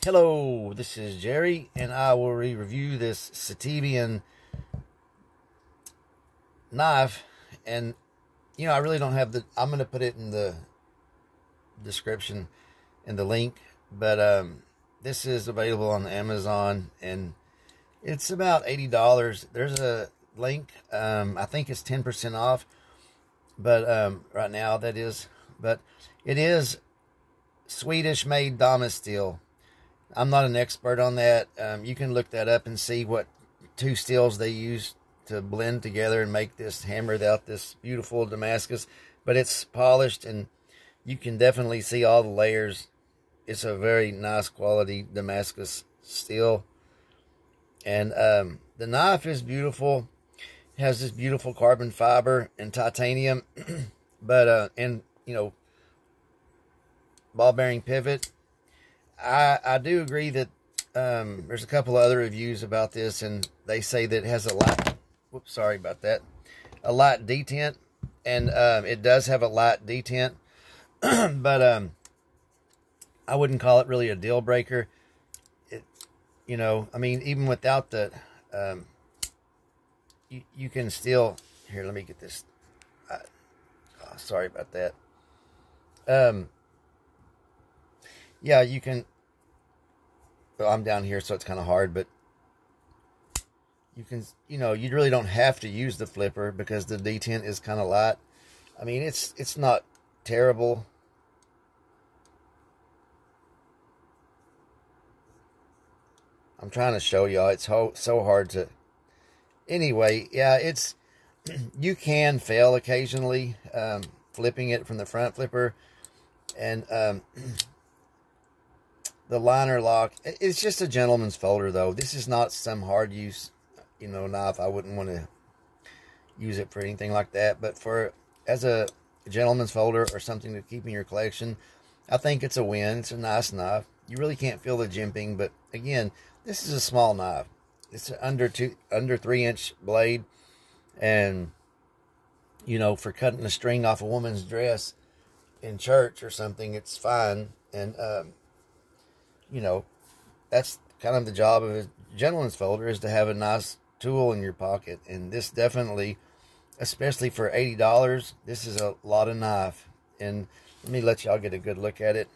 Hello, this is Jerry, and I will review this Sitivien knife. And you know, I really don't have the, I'm going to put it in the description and the link, but this is available on Amazon, and it's about $80. There's a link, I think it's 10% off, but right now that is, but it is Swedish made Damasteel. I'm not an expert on that. You can look that up and see what two steels they use to blend together and make this, hammered out this beautiful Damascus. But it's polished, and you can definitely see all the layers. It's a very nice quality Damascus steel. And the knife is beautiful. It has this beautiful carbon fiber and titanium. But, and, you know, ball bearing pivot. I do agree that there's a couple of other reviews about this, and they say that it has a light, whoops, sorry about that, a light detent, and it does have a light detent, but I wouldn't call it really a deal breaker. You know, I mean, even without the, you can still, here, let me get this, sorry about that. Yeah, you can, well, I'm down here, so it's kind of hard, but you can, you know, you really don't have to use the flipper because the detent is kind of light. I mean, it's not terrible. I'm trying to show y'all. It's so hard to, anyway, yeah, it's, you can fail occasionally, flipping it from the front flipper, and, the liner lock, it's just a gentleman's folder, though. This is not some hard use, you know, knife. I wouldn't want to use it for anything like that. But for, as a gentleman's folder or something to keep in your collection, I think it's a win. It's a nice knife. You really can't feel the jimping, but again, this is a small knife. It's an under 3-inch blade, and you know, for cutting the string off a woman's dress in church or something, it's fine. And you know, that's kind of the job of a gentleman's folder, is to have a nice tool in your pocket. And this definitely, especially for $80, this is a lot of knife. And let me let y'all get a good look at it.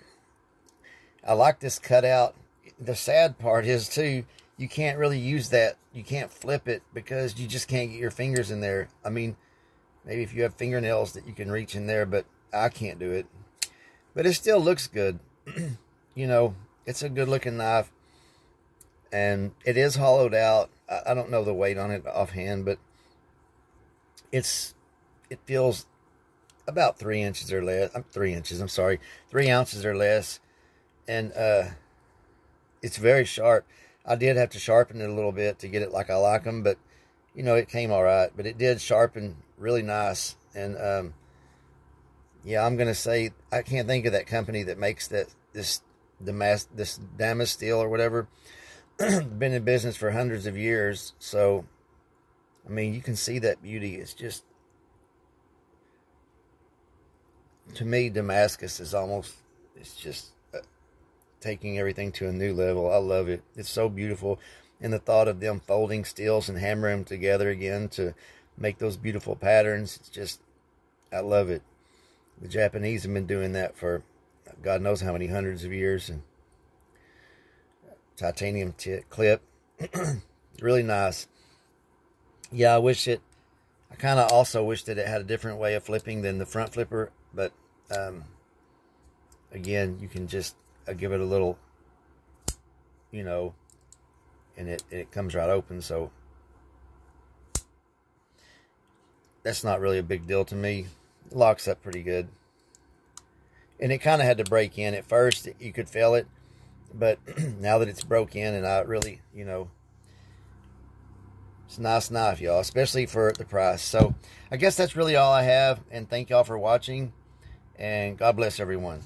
I like this cutout. The sad part is, too, you can't really use that. You can't flip it because you just can't get your fingers in there. I mean, maybe if you have fingernails that you can reach in there, but I can't do it. But it still looks good. You know, it's a good looking knife, and it is hollowed out. I don't know the weight on it offhand, but it feels about 3 inches or less. 3 inches, I'm sorry, 3 ounces or less. And it's very sharp. I did have to sharpen it a little bit to get it like I like them, but you know, it came all right. But it did sharpen really nice. And yeah, I'm gonna say, I can't think of that company that makes this Damasteel or whatever. Been in business for hundreds of years. So I mean, you can see that beauty. It's just, to me, Damascus is almost, it's just taking everything to a new level. I love it. It's so beautiful. And the thought of them folding steels and hammering them together again to make those beautiful patterns, it's just, I love it. The Japanese have been doing that for God knows how many hundreds of years. And titanium clip. Really nice. Yeah, I kind of also wish that it had a different way of flipping than the front flipper. But, again, you can just give it a little, you know, and it comes right open. So that's not really a big deal to me. It locks up pretty good. And it kind of had to break in. At first, you could feel it. But now that it's broke in, and I really, you know, it's a nice knife, y'all, especially for the price. So I guess that's really all I have. And thank y'all for watching. And God bless everyone.